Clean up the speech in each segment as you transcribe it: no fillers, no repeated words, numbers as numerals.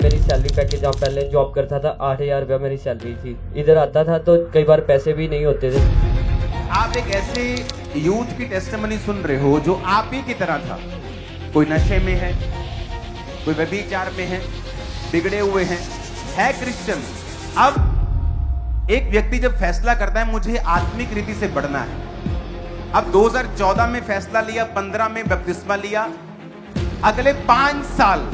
मेरी salary package जहाँ पहले जॉब करता था 8,000 रुपया मेरी सैलरी थी। इधर आता था तो कई बार पैसे भी नहीं होते थे। आप एक ऐसे यूथ की टेस्टिमनी सुन रहे हो जो आप ही की तरह था। कोई नशे में है, कोई व्यभिचार में है, बिगड़े हुए है क्रिश्चियन। अब एक व्यक्ति जब फैसला करता है मुझे आत्मिक रीति से बढ़ना है, अब 2014 में फैसला लिया, 15 में बपतिस्मा लिया, अगले 5 साल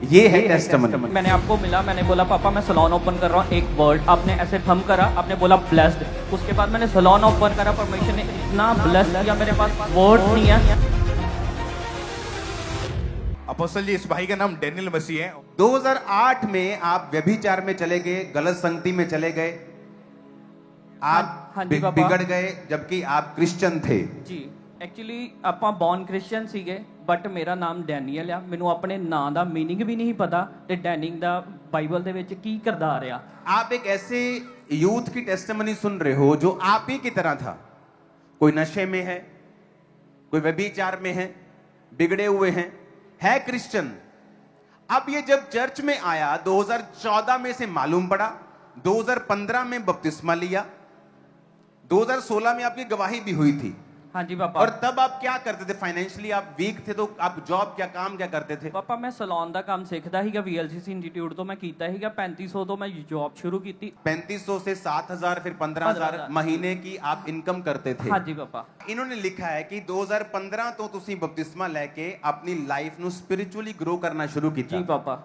ये है टेस्टिमनी। मैंने आपको मिला, मैंने बोला पापा मैं सैलून ओपन कर रहा हूँ, एक वर्ड आपने ऐसे थम करा, आपने बोला ब्लेस्ड। उसके बाद मैंने सैलून ओपन करा, परमेश्वर ने इतना ब्लेस्ड किया, मेरे पास वर्ड नहीं है। अपोस्टल जी, इस भाई का नाम डैनियल मसीह है। 2008 में आप व्यभिचार में चले गए, गलत संगति में चले गए, आप हाँ जी पापा। बिगड़ गए जबकि आप क्रिश्चियन थे। जी एक्चुअली ਆਪਾਂ ਬੌਰਨ ਕ੍ਰਿਸਚੀਅਨ ਸੀਗੇ, ਬਟ ਮੇਰਾ ਨਾਮ ਡੈਨੀਅਲ ਆ। ਮੈਨੂੰ ਆਪਣੇ ਨਾਂ ਦਾ ਮੀਨਿੰਗ ਵੀ ਨਹੀਂ ਪਤਾ ਤੇ ਡੈਨਿੰਗ ਦਾ ਬਾਈਬਲ ਦੇ ਵਿੱਚ ਕੀ ਕਿਰਦਾਰ ਆ। आप एक ऐसे यूथ की टेस्टिमनी सुन रहे हो जो आप ही की तरह था। कोई नशे में है, कोई व्यभिचार में है, बिगड़े हुए है क्रिश्चियन। अब ये जब चर्च में आया 2014 में से मालूम पड़ा, 2015 में बपतिस्मा लिया, 2016 में आपकी गवाही भी हुई थी। हाँ जी पापा। और तब आप क्या करते थे? फाइनेंशियली आप वीक थे, तो आप जॉब क्या काम क्या करते थे? ਪਾਪਾ ਮੈਂ ਸੈਲੂਨ ਦਾ ਕੰਮ ਸਿੱਖਦਾ ਸੀਗਾ, VLCC ਇੰਸਟੀਚਿਊਟ ਤੋਂ ਮੈਂ ਕੀਤਾ ਸੀਗਾ। 3500 ਤੋਂ ਮੈਂ ਜੌਬ ਸ਼ੁਰੂ ਕੀਤੀ। 3500 से 7,000 फिर 15,000 महीने की आप इनकम करते थे। हाँ जी पापा। इन्होंने लिखा है कि 2015 ਤੋਂ ਤੁਸੀਂ ਬਪਤਿਸਮਾ ਲੈ ਕੇ ਆਪਣੀ ਲਾਈਫ ਨੂੰ ਸਪਿਰਿਚੁਅਲੀ ਗਰੋ ਕਰਨਾ ਸ਼ੁਰੂ ਕੀਤਾ। ਜੀ ਪਾਪਾ।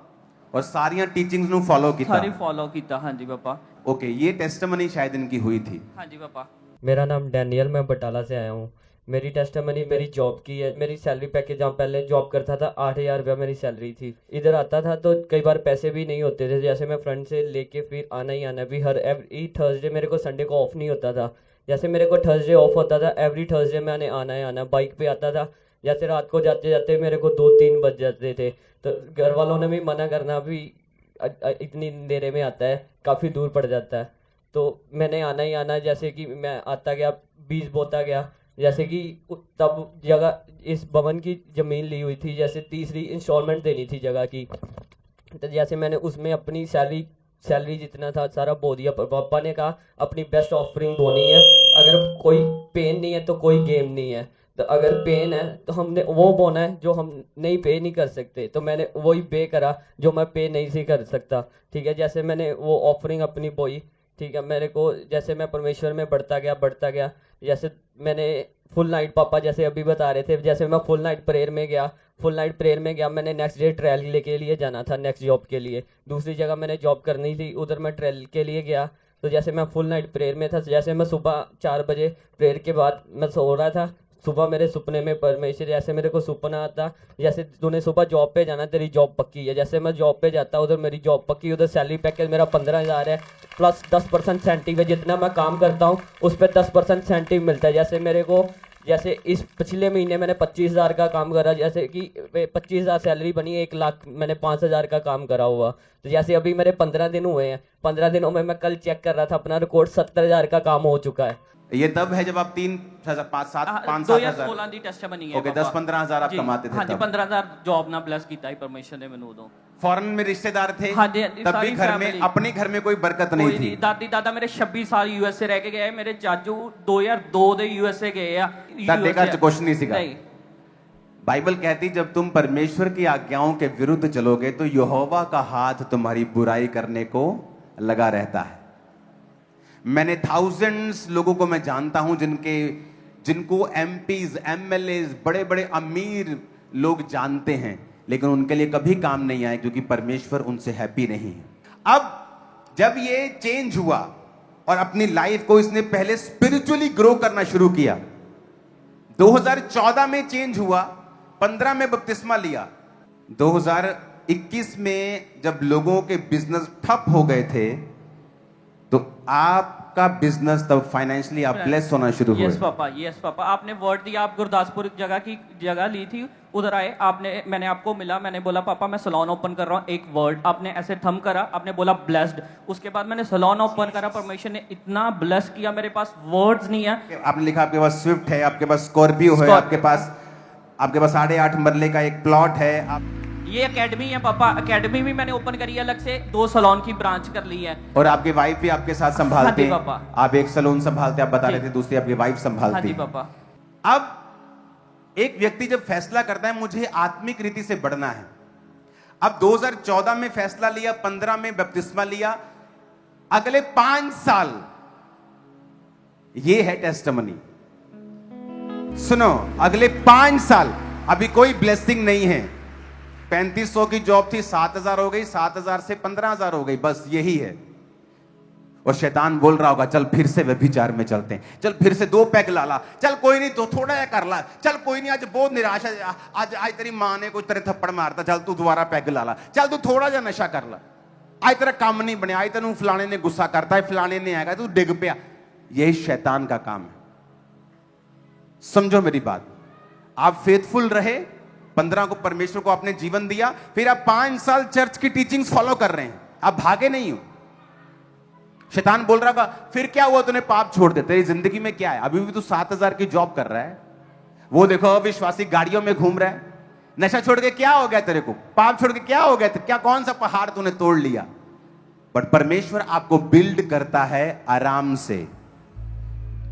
और ਸਾਰੀਆਂ ਟੀਚਿੰਗਸ ਨੂੰ ਫॉलो ਕੀਤਾ। ਸਾਰੀ ਫॉलो ਕੀਤਾ। हाँ जी पापा। ओके, ये टेस्टिमनी शायद इनकी हुई थी। हाँ जी पापा। मेरा नाम डैनियल, मैं बटाला से आया हूँ। मेरी टेस्टिमनी मेरी जॉब की है। मेरी सैलरी पैकेज जहाँ पहले जॉब करता था 8,000 रुपया मेरी सैलरी थी। इधर आता था तो कई बार पैसे भी नहीं होते थे। जैसे मैं फ्रेंड से लेके फिर आना ही आना भी, हर एवरी थर्सडे मेरे को संडे को ऑफ नहीं होता था। जैसे मेरे को थर्सडे ऑफ होता था, एवरी थर्सडे मैंने आना ही आना, बाइक पे आता था। जैसे रात को जाते जाते मेरे को 2-3 बज जाते थे, तो घर वालों ने भी मना करना भी इतनी अंधेरे में आता है, काफ़ी दूर पड़ जाता है, तो मैंने आना ही आना। जैसे कि मैं आता गया, बीज बोता गया। जैसे कि तब जगह इस भवन की ज़मीन ली हुई थी, जैसे तीसरी इंस्टॉलमेंट देनी थी जगह की, तो जैसे मैंने उसमें अपनी सैलरी जितना था सारा बो दिया। पापा ने कहा अपनी बेस्ट ऑफरिंग बोनी है, अगर कोई पेन नहीं है तो कोई गेम नहीं है, तो अगर पेन है तो हमने वो बोना है जो हम नहीं पे नहीं कर सकते, तो मैंने वही पे करा जो मैं पे नहीं सी कर सकता। ठीक है, जैसे मैंने वो ऑफरिंग अपनी बोई। ठीक है, मेरे को जैसे मैं परमेश्वर में बढ़ता गया। जैसे मैंने फुल नाइट, पापा जैसे अभी बता रहे थे, जैसे मैं फुल नाइट प्रेयर में गया। मैंने नेक्स्ट डे ट्रायल के लिए जाना था, नेक्स्ट जॉब के लिए। दूसरी जगह मैंने जॉब करनी थी, उधर मैं ट्रायल के लिए गया। तो जैसे मैं फुल नाइट प्रेयर में था, जैसे मैं सुबह 4 बजे प्रेयर के बाद मैं सो रहा था, सुबह मेरे सपने में परमेश्वर जैसे मेरे को सपना आता, जैसे तूने सुबह जॉब पे जाना, तेरी जॉब पक्की है। जैसे मैं जॉब पे जाता, उधर मेरी जॉब पक्की, उधर सैलरी पैकेज मेरा 15,000 है, प्लस 10% इंसेंटिव है। जितना मैं काम करता हूँ उस पर 10% इंसेंटिव मिलता है। जैसे मेरे को, जैसे इस पिछले महीने मैंने 25,000 का काम करा, जैसे कि 25,000 सैलरी बनी, 1 लाख मैंने 5,000 का काम करा हुआ। तो जैसे अभी मेरे 15 दिन हुए हैं, 15 दिनों में मैं कल चेक कर रहा था, अपना रिकॉर्ड 70,000 का काम हो चुका है। ये तब है जब आप 5-7 2016 ਦੀ ਟੈਸਟਿਮਨੀ ਹੈ। ओके, 10-15,000 आप कमाते थे। हाँ जी, तब 15,000 जॉब ਨਾਲ ਬਲੈਸ ਕੀਤਾ ਹੀ परमेश्वर ਨੇ ਮੈਨੂੰ ਉਦੋਂ। फॉरेन में रिश्तेदार थे? हाँ जी, हाँ जी, तब भी सारी घर में, फैमिली। अपने घर में कोई बरकत नहीं ਕੋਈ थी। ਨਹੀਂ, ਦਾਦੀ ਦਾਦਾ ਮੇਰੇ 26 ਸਾਲ USA ਰਹਿ ਕੇ ਗਏ। ਮੇਰੇ ਚਾਚੂ 2002 ਦੇ USA ਗਏ ਆ। ਦਾਦੇ ਘਰ ਚ ਕੁਛ ਨਹੀਂ ਸੀਗਾ। नहीं। बाइबल कहती जब तुम परमेश्वर की आज्ञाओं के विरुद्ध चलोगे तो यहोवा का हाथ तुम्हारी बुराई करने को लगा रहता है। मैंने थाउजेंड्स लोगों को मैं जानता हूं जिनको MPs, MLAs, बड़े बड़े अमीर लोग जानते हैं, लेकिन उनके लिए कभी काम नहीं आए क्योंकि परमेश्वर उनसे हैप्पी नहीं है। अब जब ये चेंज हुआ और अपनी लाइफ को इसने पहले स्पिरिचुअली ग्रो करना शुरू किया, 2014 में चेंज हुआ, 15 में बपतिस्मा लिया, 2021 में जब लोगों के बिजनेस ठप हो गए थे तो आपका बिजनेस तब फाइनेंशियली आप ब्लेस होना शुरू हुए। यस पापा, आपने वर्ड दिया, आप गुरदासपुर जगह ली थी, उधर आए, मैंने आपको मिला, मैंने बोला पापा मैं सैलून ओपन कर रहा हूँ, एक वर्ड आपने ऐसे थम करा, आपने बोला ब्लेस्ड। उसके बाद मैंने सैलून ओपन करा, परमेश्वर ने इतना ब्लेस किया, मेरे पास वर्ड्स नहीं है। आपने लिखा आपके पास स्विफ्ट है, आपके पास स्कॉर्पियो है, आपके पास 8.5 मरले का एक प्लॉट है। आप ये एकेडमी है पापा, एकेडमी भी मैंने ओपन करी है अलग से, 2 सैलून की ब्रांच कर ली है। और आपके वाइफ भी आपके साथ संभालते हाँ जी हैं? पापा। आप एक सैलून संभालते, आप बता जी। रहे थे, दूसरी आपकी वाइफ हाँ संभालती जी है। पापा। अब एक व्यक्ति जब फैसला करता है मुझे आत्मिक रीति से बढ़ना है, अब 2014 में फैसला लिया, 15 में बपतिस्मा लिया, अगले 5 साल ये है टेस्टिमनी। सुनो, अगले 5 साल अभी कोई ब्लेसिंग नहीं है। 3500 की जॉब थी, 7000 हो गई, 7000 से 15000 हो गई, बस यही है। और शैतान बोल रहा होगा चल फिर से व्यभिचार में चलते हैं, चल फिर से 2 पैग ला ला, चल कोई नहीं तो थोड़ा या कर ला, चल कोई नहीं आज बहुत निराशा, आज आज तेरी माँ ने कुछ तेरे थप्पड़ मारता, चल तू दोबारा पैग ला ला, चल तू थोड़ा जा नशा कर ला, आज तेरा काम नहीं बने, आज तेन फलाने ने गुस्सा करता है, फलाने ने आएगा, तू डिग पिया। यही शैतान का काम है। समझो मेरी बात, आप फेथफुल रहे, 15 को परमेश्वर को आपने जीवन दिया, फिर आप 5 साल चर्च की टीचिंग्स फॉलो कर रहे हैं, आप भागे नहीं हो। शैतान बोल रहा होगा फिर क्या हुआ, तूने पाप छोड़ दे, तेरी जिंदगी में क्या है, अभी भी तू 7000 की जॉब कर रहा है, वो देखो अविश्वासी गाड़ियों में घूम रहा है, नशा छोड़ के क्या हो गया तेरे को, पाप छोड़ के क्या हो गया, क्या कौन सा पहाड़ तूने तोड़ लिया। बट परमेश्वर आपको बिल्ड करता है आराम से।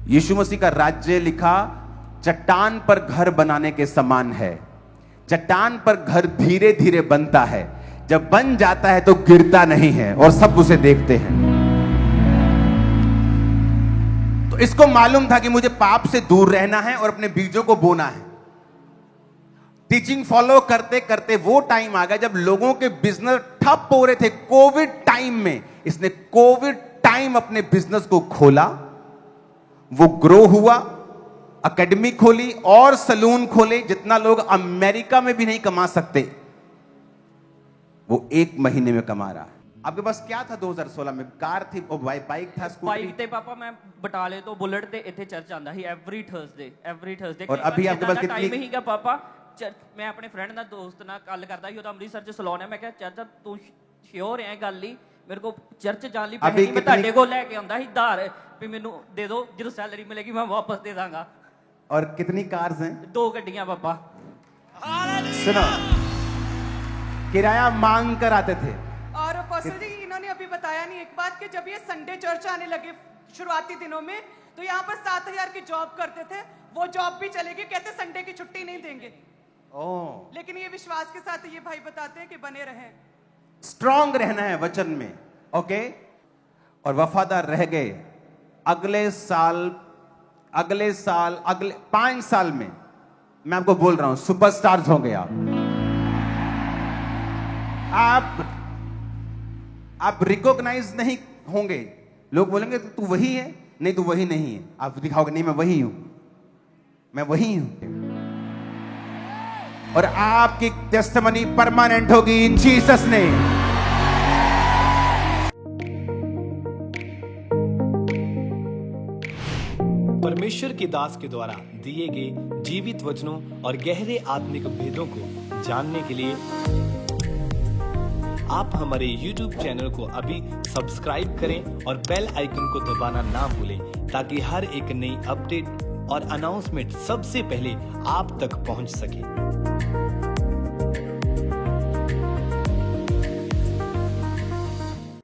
यीशु मसीह का राज्य लिखा चट्टान पर घर बनाने के समान है। चट्टान पर घर धीरे धीरे बनता है, जब बन जाता है तो गिरता नहीं है और सब उसे देखते हैं। तो इसको मालूम था कि मुझे पाप से दूर रहना है और अपने बीजों को बोना है। टीचिंग फॉलो करते करते वो टाइम आ गया जब लोगों के बिजनेस ठप हो रहे थे। कोविड टाइम में इसने कोविड टाइम अपने बिजनेस को खोला, वो ग्रो हुआ, एकेडमी खोली और सलून खोले। जितना लोग अमेरिका में भी नहीं कमा सकते वो 1 महीने में कमा रहा है। आपके पास क्या था 2016 में? कार थी, बाइक था, स्कूटी? बाइक ते पापा मैं बटाले तो बुलेट ते इथे चर्च आंदा ही एवरी थर्सडे। और अभी आपके पास टाइम कितनी? ही का पापा चर्च, मैं अपने फ्रेंड ना दोस्त ना गल करदा ही, ओदा अमृतसर च सलोन है, मैं कहा चाचा तू श्योर है गल ही, मेरे को चर्च जान ली पैसे मैं ਤੁਹਾਡੇ को लेके आंदा ही धार भी मेनू दे दो, जो सैलरी मिलेगी मैं वापस दे दांगा। और कितनी कार्स हैं? 2 गड्डियां पापा। सुनो, किराया मांग कर आते थे। और अपोस्टल जी इन्होंने अभी बताया नहीं एक बात कि जब ये संडे चर्च आने लगे शुरुआती दिनों में, तो यहाँ पर 7000 की जॉब करते थे, वो जॉब भी चलेगी, कहते संडे की छुट्टी नहीं देंगे। लेकिन ये विश्वास के साथ ये भाई बताते हैं कि बने रहें, स्ट्रांग रहना है वचन में, ओके, और वफादार रह गए। अगले 5 साल में मैं आपको बोल रहा हूं सुपरस्टार्स हो गए आप रिकॉग्नाइज नहीं होंगे। लोग बोलेंगे तू वही है, नहीं तू वही नहीं है, आप दिखाओगे नहीं मैं वही हूं, मैं वही हूं। और आपकी टेस्टिमनी परमानेंट होगी इन जीसस नेम। परमेश्वर के दास के द्वारा दिए गए जीवित वचनों और गहरे आत्मिक भेदों को जानने के लिए आप हमारे YouTube चैनल को अभी सब्सक्राइब करें और बेल आइकन को दबाना ना भूलें, ताकि हर एक नई अपडेट और अनाउंसमेंट सबसे पहले आप तक पहुंच सके।